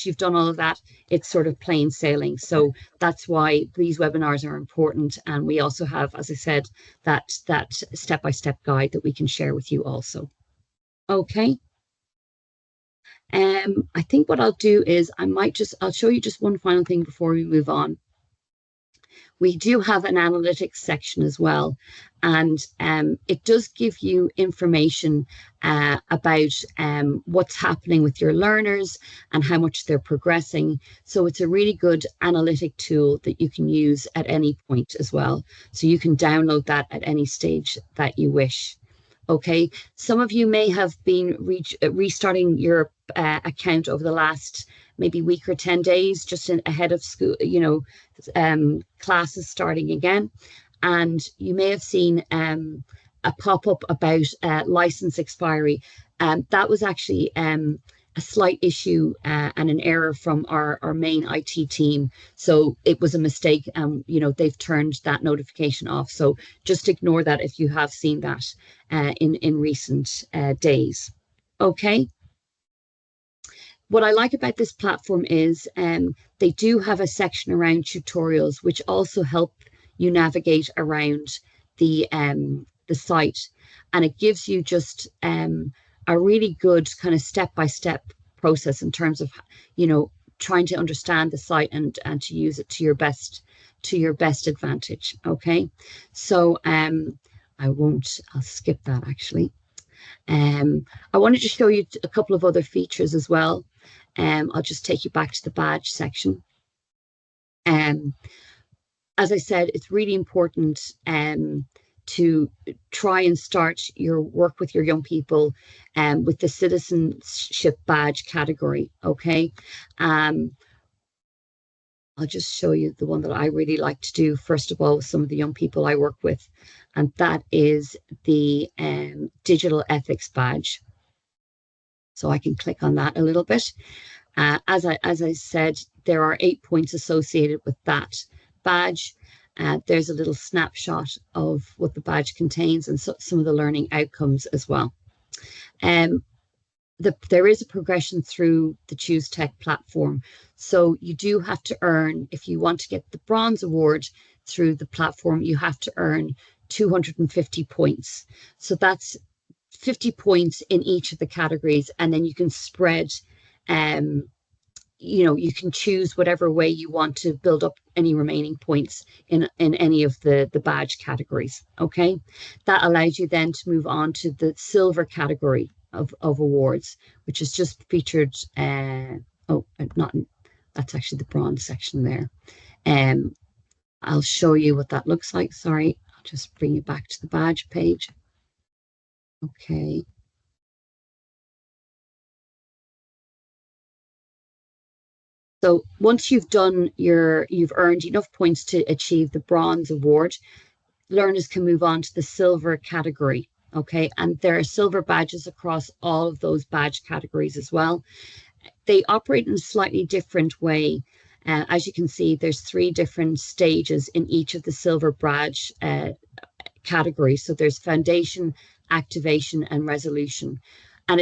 you've done all of that, it's sort of plain sailing. So that's why these webinars are important, and we also have, as I said, that step-by-step guide that we can share with you also. Okay. I think what I'll do is I'll show you just one final thing before we move on. We do have an analytics section as well, and it does give you information about what's happening with your learners and how much they're progressing. So it's a really good analytic tool that you can use at any point as well. So you can download that at any stage that you wish. Okay, some of you may have been restarting your account over the last maybe week or 10 days just ahead of school, classes starting again. And you may have seen a pop-up about license expiry. That was actually a slight issue and an error from our main IT team. So it was a mistake. They've turned that notification off. So just ignore that if you have seen that in recent days. Okay. What I like about this platform is they do have a section around tutorials, which also help you navigate around the site, and it gives you just a really good kind of step-by-step process in terms of trying to understand the site and to use it to your best advantage. Okay, so I'll skip that actually. I wanted to show you a couple of other features as well. I'll just take you back to the badge section. As I said, it's really important to try and start your work with your young people with the citizenship badge category. Okay. I'll just show you the one that I really like to do first of all with some of the young people I work with, and that is the digital ethics badge. So I can click on that a little bit. As I said, there are 8 points associated with that badge. There's a little snapshot of what the badge contains and some of the learning outcomes as well. There is a progression through the Choose Tech platform. So you do have to earn, if you want to get the bronze award through the platform, you have to earn 250 points. So that's 50 points in each of the categories, and then you can spread, you can choose whatever way you want to build up any remaining points in any of the badge categories. Okay, that allows you then to move on to the silver category of awards, which is just featured. That's actually the bronze section there. I'll show you what that looks like. Sorry, I'll just bring you back to the badge page. Okay. So once you've earned enough points to achieve the bronze award, learners can move on to the silver category. Okay, and there are silver badges across all of those badge categories as well. They operate in a slightly different way. As you can see, there's 3 different stages in each of the silver badge categories. So there's foundation, activation, and resolution. And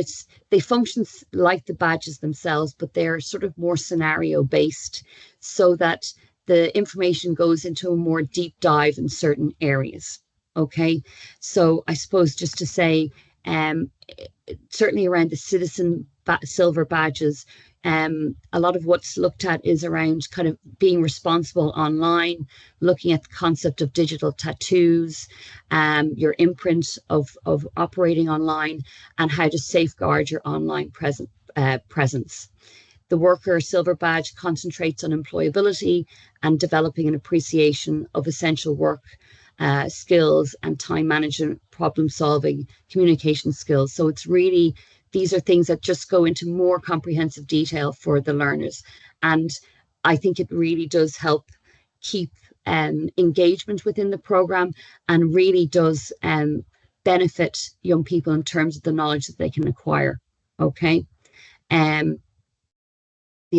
they function like the badges themselves, but they're sort of more scenario based so that the information goes into a more deep dive in certain areas. Okay, so I suppose just to say, certainly around the citizen silver badges, a lot of what's looked at is around kind of being responsible online, looking at the concept of digital tattoos, your imprint of operating online, and how to safeguard your online presence. The worker silver badge concentrates on employability and developing an appreciation of essential work skills and time management, problem solving, communication skills. So it's really, these are things that just go into more comprehensive detail for the learners. And I think it really does help keep engagement within the program, and really does benefit young people in terms of the knowledge that they can acquire. Okay. The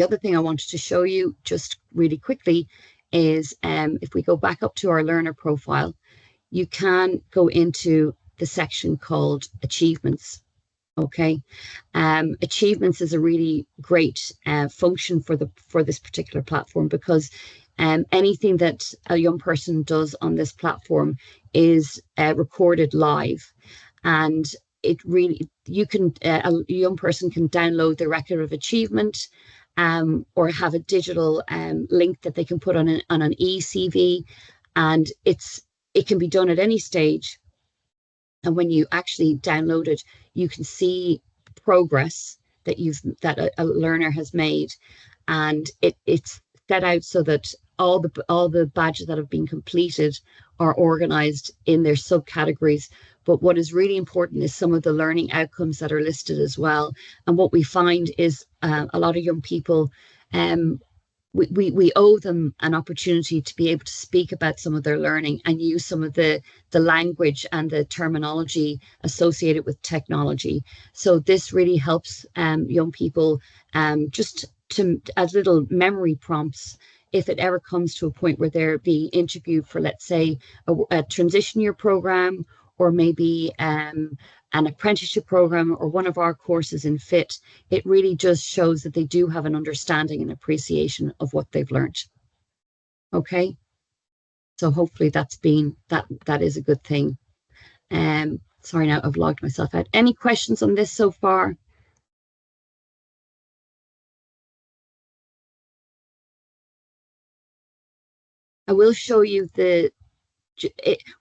other thing I wanted to show you just really quickly is if we go back up to our learner profile, you can go into the section called achievements. Okay, achievements is a really great function for this particular platform, because anything that a young person does on this platform is recorded live, and it really, a young person can download the record of achievement, or have a digital link that they can put on an eCV, and it can be done at any stage. And when you actually download it, you can see progress that a learner has made, and it's set out so that all the badges that have been completed are organized in their subcategories But what is really important is some of the learning outcomes that are listed as well. And what we find is a lot of young people, we owe them an opportunity to be able to speak about some of their learning and use some of the language and the terminology associated with technology. So this really helps young people just to as little memory prompts if it ever comes to a point where they're being interviewed for, let's say, a transition year program, or maybe an apprenticeship program, or one of our courses in FIT. It really just shows that they do have an understanding and appreciation of what they've learned. Okay, so hopefully that is a good thing. Sorry, now I've logged myself out. Any questions on this so far? I will show you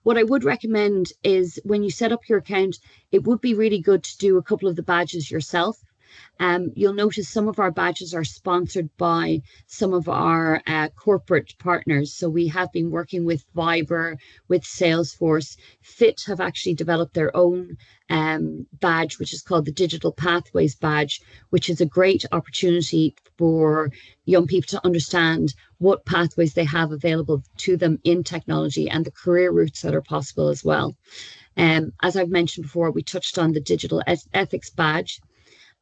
what I would recommend is when you set up your account, it would be really good to do a couple of the badges yourself. You'll notice some of our badges are sponsored by some of our corporate partners. So we have been working with Viber, with Salesforce. FIT have actually developed their own badge, which is called the Digital Pathways badge, which is a great opportunity for young people to understand what pathways they have available to them in technology and the career routes that are possible as well. As I've mentioned before, we touched on the Digital Ethics badge.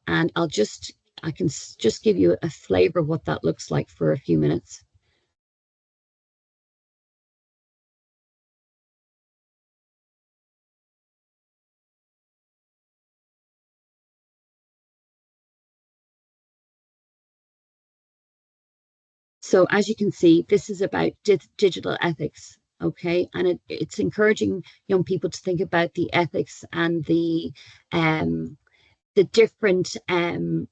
And I can just give you a flavor of what that looks like for a few minutes. So as you can see, this is about digital ethics. Okay, and it's encouraging young people to think about the ethics and the different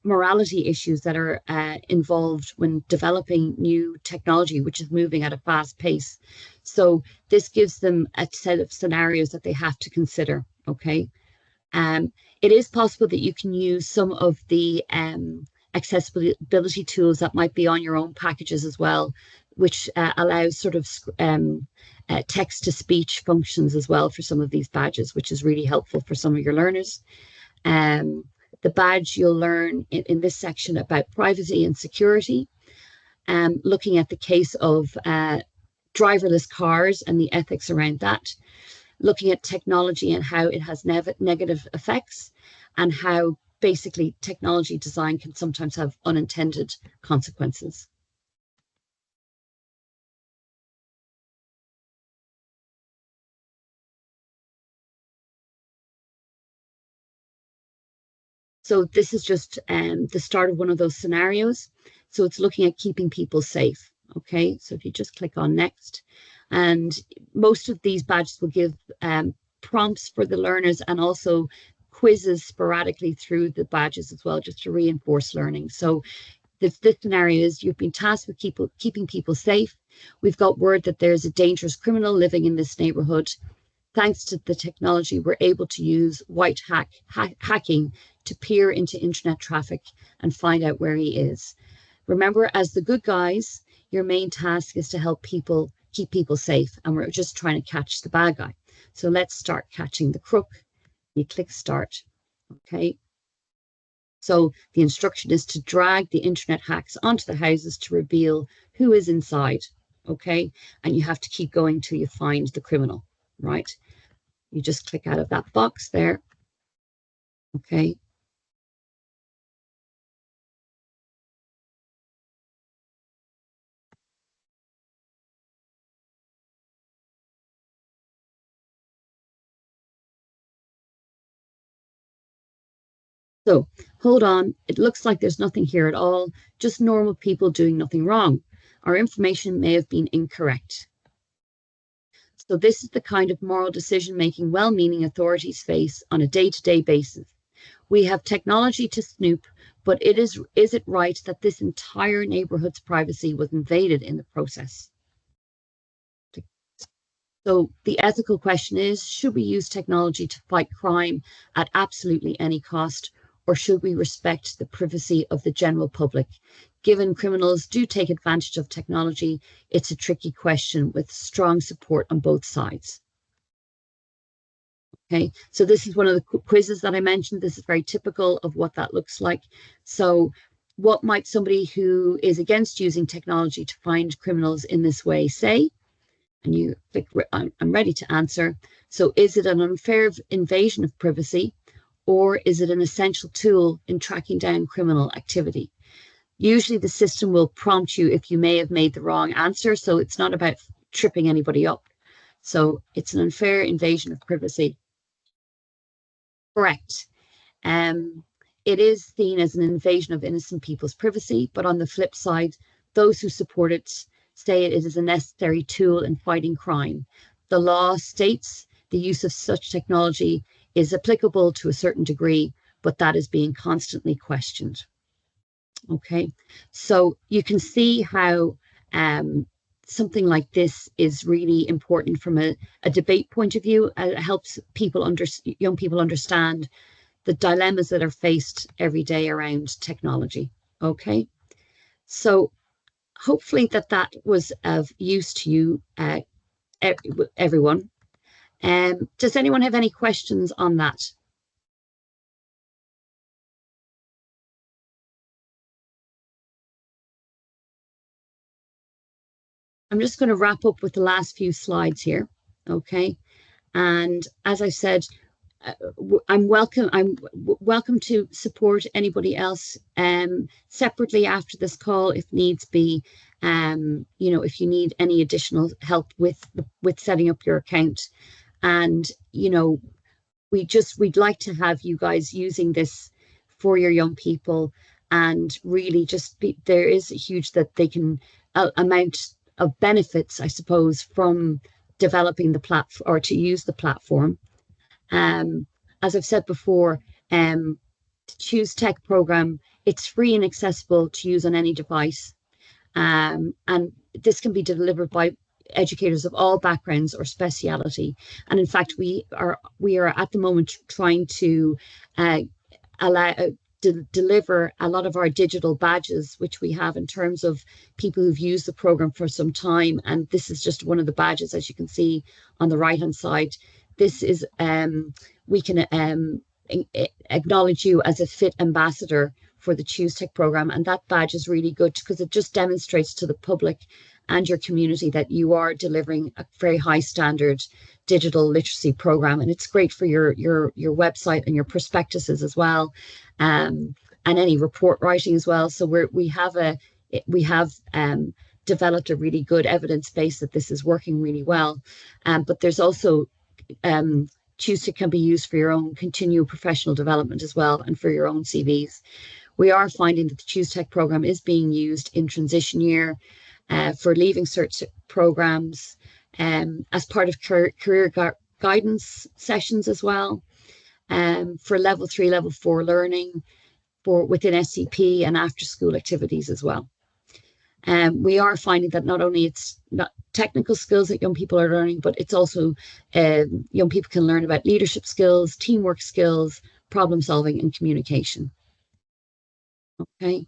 morality issues that are involved when developing new technology, which is moving at a fast pace. So this gives them a set of scenarios that they have to consider. Okay, it is possible that you can use some of the accessibility tools that might be on your own packages as well, which allows sort of text-to-speech functions as well for some of these badges, which is really helpful for some of your learners. The badge, you'll learn in this section about privacy and security, looking at the case of driverless cars and the ethics around that, looking at technology and how it has negative effects, and how basically technology design can sometimes have unintended consequences. So this is just the start of one of those scenarios. So it's looking at keeping people safe. Okay, so if you just click on next, and most of these badges will give prompts for the learners and also quizzes sporadically through the badges as well, just to reinforce learning. So this scenario is you've been tasked with keeping people safe. We've got word that there's a dangerous criminal living in this neighborhood. Thanks to the technology, we're able to use white hacking to peer into internet traffic and find out where he is. Remember, as the good guys, your main task is to help keep people safe, and we're just trying to catch the bad guy. So let's start catching the crook. You click start. Okay. So the instruction is to drag the internet hacks onto the houses to reveal who is inside. Okay. And you have to keep going till you find the criminal, right? You just click out of that box there. Okay. So hold on, it looks like there's nothing here at all, just normal people doing nothing wrong. Our information may have been incorrect. So this is the kind of moral decision-making well-meaning authorities face on a day-to-day basis. We have technology to snoop, but is it right that this entire neighborhood's privacy was invaded in the process? So the ethical question is, should we use technology to fight crime at absolutely any cost? Or should we respect the privacy of the general public? Given criminals do take advantage of technology, it's a tricky question with strong support on both sides. Okay, so this is one of the quizzes that I mentioned. This is very typical of what that looks like. So what might somebody who is against using technology to find criminals in this way say? And you click, I'm ready to answer. So is it an unfair invasion of privacy, or is it an essential tool in tracking down criminal activity? Usually the system will prompt you if you may have made the wrong answer. So it's not about tripping anybody up. So it's an unfair invasion of privacy. Correct. It is seen as an invasion of innocent people's privacy, but on the flip side, those who support it say it is a necessary tool in fighting crime. The law states the use of such technology is applicable to a certain degree, but that is being constantly questioned. Okay, so you can see how something like this is really important from a debate point of view. It helps people young people understand the dilemmas that are faced every day around technology. Okay, so hopefully that was of use to you, everyone. Does anyone have any questions on that? I'm just going to wrap up with the last few slides here. Okay, and as I said, I'm welcome to support anybody else separately after this call if needs be. If you need any additional help with setting up your account, and we'd like to have you guys using this for your young people, and really there is a huge that they can amount of benefits, I suppose, from developing the platform or to use the platform. As I've said before, the Choose Tech program, it's free and accessible to use on any device. And this can be delivered by educators of all backgrounds or speciality. And in fact, we are at the moment trying to deliver a lot of our digital badges, which we have in terms of people who've used the program for some time. And this is just one of the badges, as you can see on the right hand side. This is we can acknowledge you as a fit ambassador for the Choose Tech program, and that badge is really good because it just demonstrates to the public and your community that you are delivering a very high standard digital literacy program, and it's great for your website and your prospectuses as well, and any report writing as well. So we have developed a really good evidence base that this is working really well, but there's also Choose Tech can be used for your own continual professional development as well, and for your own CVs. We are finding that the Choose Tech program is being used in transition year, for Leaving Cert programs, as part of career guidance sessions as well, for level 3, level 4 learning, within SCP and after school activities as well. We are finding that not only it's not technical skills that young people are learning, but it's also young people can learn about leadership skills, teamwork skills, problem solving, and communication. Okay.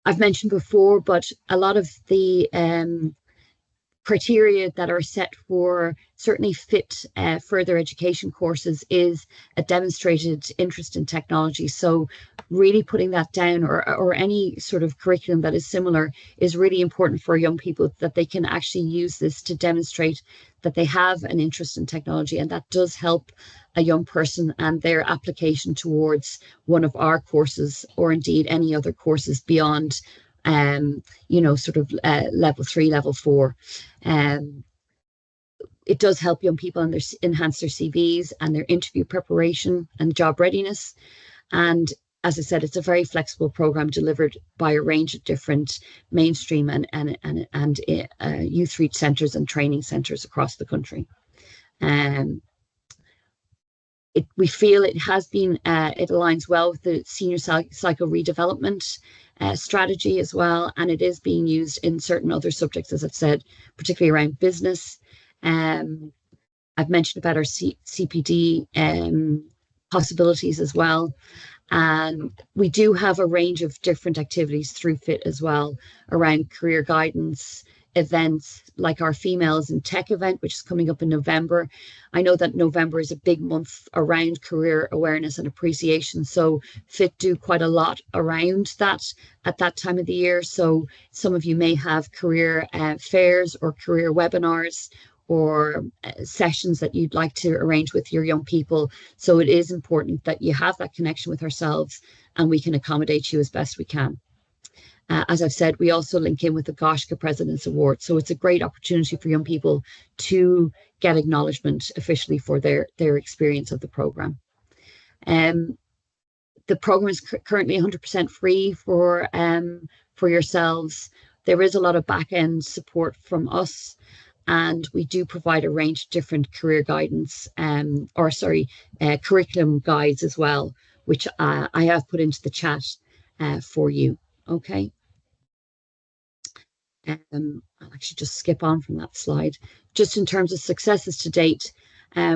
I've mentioned before, but a lot of the criteria that are set for certainly fit further education courses is a demonstrated interest in technology. So really putting that down, or any sort of curriculum that is similar, is really important for young people, that they can actually use this to demonstrate that they have an interest in technology, and that does help a young person and their application towards one of our courses, or indeed any other courses beyond level 3, level 4. It does help young people enhance their CVs and their interview preparation and job readiness. And as I said, it's a very flexible program delivered by a range of different mainstream and youth reach centres and training centres across the country. We feel it has been, it aligns well with the senior cycle redevelopment strategy as well, and it is being used in certain other subjects, as I've said, particularly around business. I've mentioned about our CPD possibilities as well, and we do have a range of different activities through FIT as well, around career guidance, events like our Females in Tech event, which is coming up in November. I know that November is a big month around career awareness and appreciation. So FIT do quite a lot around that at that time of the year. So some of you may have career fairs or career webinars or sessions that you'd like to arrange with your young people. So it is important that you have that connection with ourselves and we can accommodate you as best we can. As I've said, we also link in with the Goshka President's Award. So it's a great opportunity for young people to get acknowledgement officially for their experience of the programme. The programme is currently 100% free for yourselves. There is a lot of back-end support from us, and we do provide a range of different career guidance, curriculum guides as well, which I have put into the chat for you. Okay. I'll actually just skip on from that slide. Just in terms of successes to date,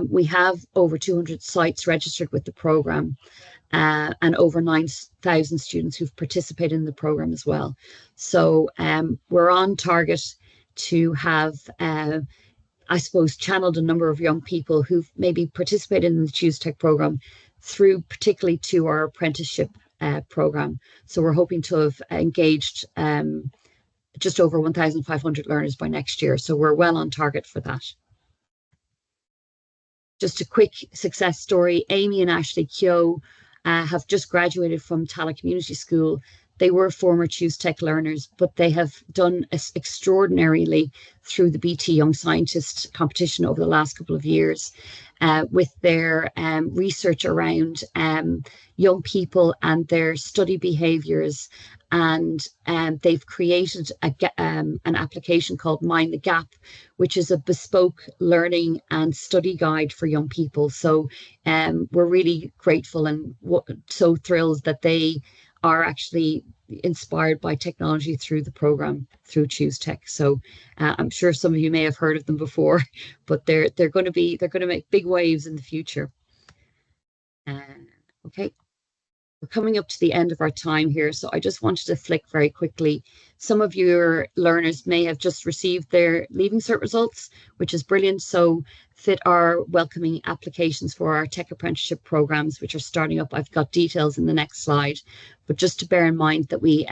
we have over 200 sites registered with the programme and over 9,000 students who've participated in the programme as well. So we're on target to have, I suppose, channeled a number of young people who've maybe participated in the Choose Tech programme through particularly to our apprenticeship programme. So we're hoping to have engaged just over 1,500 learners by next year. So we're well on target for that. Just a quick success story. Amy and Ashley Kyo have just graduated from Tala Community School. They were former Choose Tech learners, but they have done extraordinarily through the BT Young Scientist competition over the last couple of years with their research around young people and their study behaviours. And they've created an application called Mind the Gap, which is a bespoke learning and study guide for young people. So we're really grateful and so thrilled that they are actually inspired by technology through the program, through Choose Tech. So I'm sure some of you may have heard of them before, but they're going to make big waves in the future. Okay. We're coming up to the end of our time here, so I just wanted to flick very quickly. Some of your learners may have just received their Leaving Cert results, which is brilliant. So FIT are welcoming applications for our tech apprenticeship programs, which are starting up. I've got details in the next slide, but just to bear in mind that we,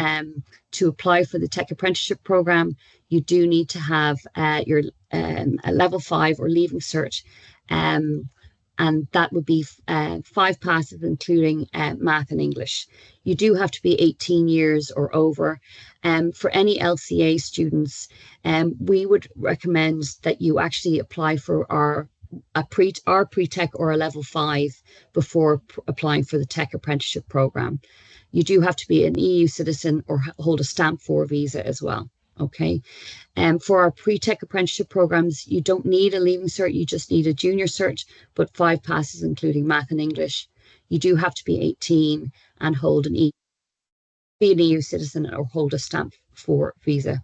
to apply for the tech apprenticeship program, you do need to have your a level 5 or Leaving Cert. And that would be 5 passes, including math and English. You do have to be 18 years or over. For any LCA students, we would recommend that you actually apply for our pre-tech or a level 5 before applying for the tech apprenticeship program. You do have to be an EU citizen or hold a stamp 4 visa as well. Okay. For our pre-tech apprenticeship programs, you don't need a Leaving Cert, you just need a junior cert, but 5 passes, including math and English. You do have to be 18 and be an EU citizen or hold a stamp 4 visa.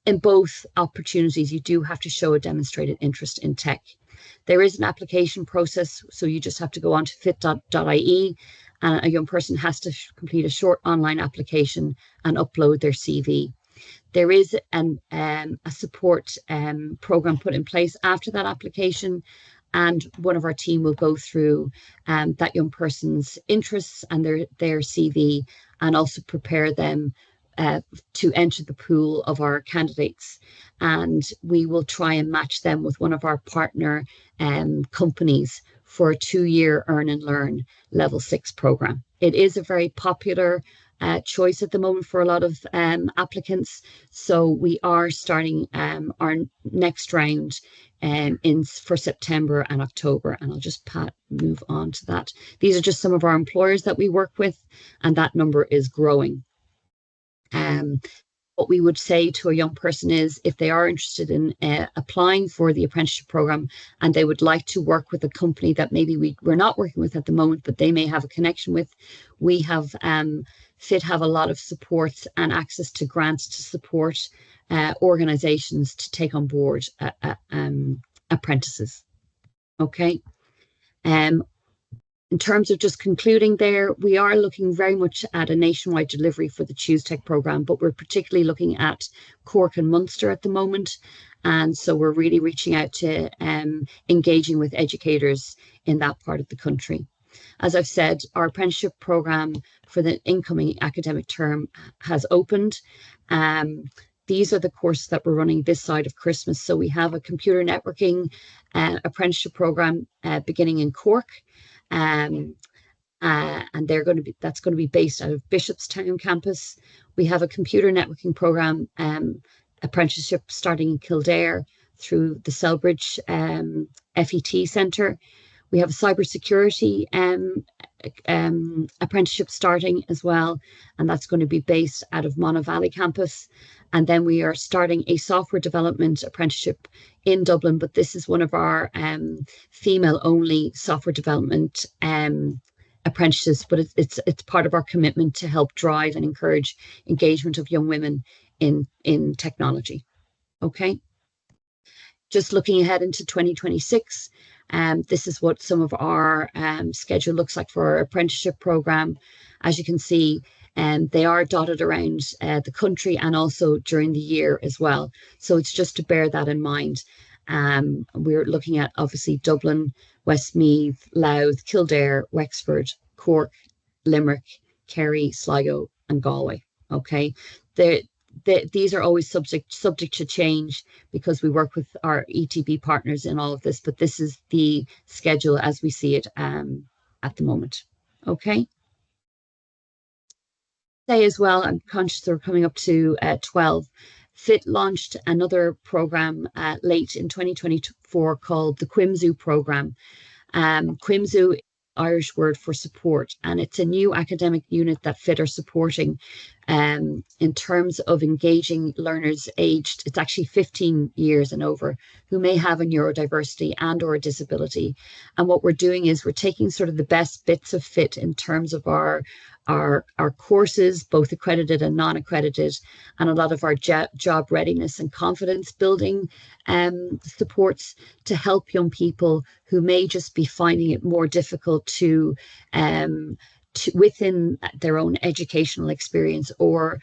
In both opportunities, you do have to show a demonstrated interest in tech. There is an application process, so you just have to go on to fit.ie and a young person has to complete a short online application and upload their CV. There is a support program put in place after that application, and one of our team will go through that young person's interests and their CV and also prepare them to enter the pool of our candidates. And we will try and match them with one of our partner companies for a 2-year Earn and Learn Level 6 program. It is a very popular choice at the moment for a lot of applicants. So we are starting our next round for September and October, and I'll just move on to that. These are just some of our employers that we work with, and that number is growing. What we would say to a young person is if they are interested in applying for the apprenticeship program and they would like to work with a company that maybe we're not working with at the moment, but they may have a connection with, we have FIT have a lot of support and access to grants to support organizations to take on board apprentices. Okay. In terms of just concluding there, we are looking very much at a nationwide delivery for the Choose Tech programme, but we're particularly looking at Cork and Munster at the moment. And so we're really reaching out to engaging with educators in that part of the country. As I've said, our apprenticeship programme for the incoming academic term has opened. These are the courses that we're running this side of Christmas. So we have a computer networking apprenticeship programme beginning in Cork. And that's going to be based out of Bishopstown campus. We have a computer networking program apprenticeship starting in Kildare through the Selbridge FET Centre. We have a cybersecurity apprenticeship starting as well, and that's going to be based out of Monavalley campus. And then we are starting a software development apprenticeship in Dublin, but this is one of our female-only software development apprentices, but it's part of our commitment to help drive and encourage engagement of young women in technology. Okay. Just looking ahead into 2026, this is what some of our schedule looks like for our apprenticeship program. As you can see, they are dotted around the country and also during the year as well. So it's just to bear that in mind. We're looking at obviously Dublin, Westmeath, Louth, Kildare, Wexford, Cork, Limerick, Kerry, Sligo and Galway. Okay, these are always subject to change because we work with our ETB partners in all of this, but this is the schedule as we see it at the moment. Okay. Say as well, I'm conscious we're coming up to 12. FIT launched another program late in 2024 called the Quimzu program. Quimzu, Irish word for support, and it's a new academic unit that FIT are supporting in terms of engaging learners aged, it's actually 15 years and over, who may have a neurodiversity and or a disability. And what we're doing is we're taking sort of the best bits of FIT in terms of our courses, both accredited and non-accredited, and a lot of our job readiness and confidence building supports to help young people who may just be finding it more difficult to within their own educational experience or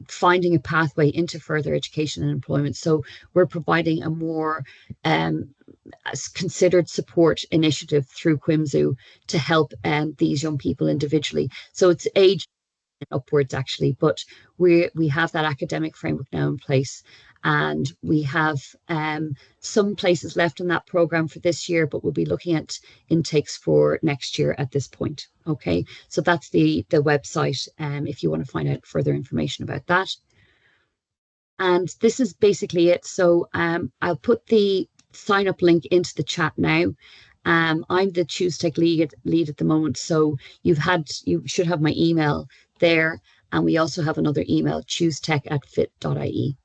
finding a pathway into further education and employment. So we're providing a more considered support initiative through Quimzu to help these young people individually. So it's age upwards actually, but we have that academic framework now in place, and we have some places left in that program for this year, but we'll be looking at intakes for next year at this point. Okay, so that's the website if you want to find out further information about that. And this is basically it. So I'll put the sign up link into the chat now. I'm the Choose Tech lead at the moment, so you should have my email there, and we also have another email, choosetech@fit.ie.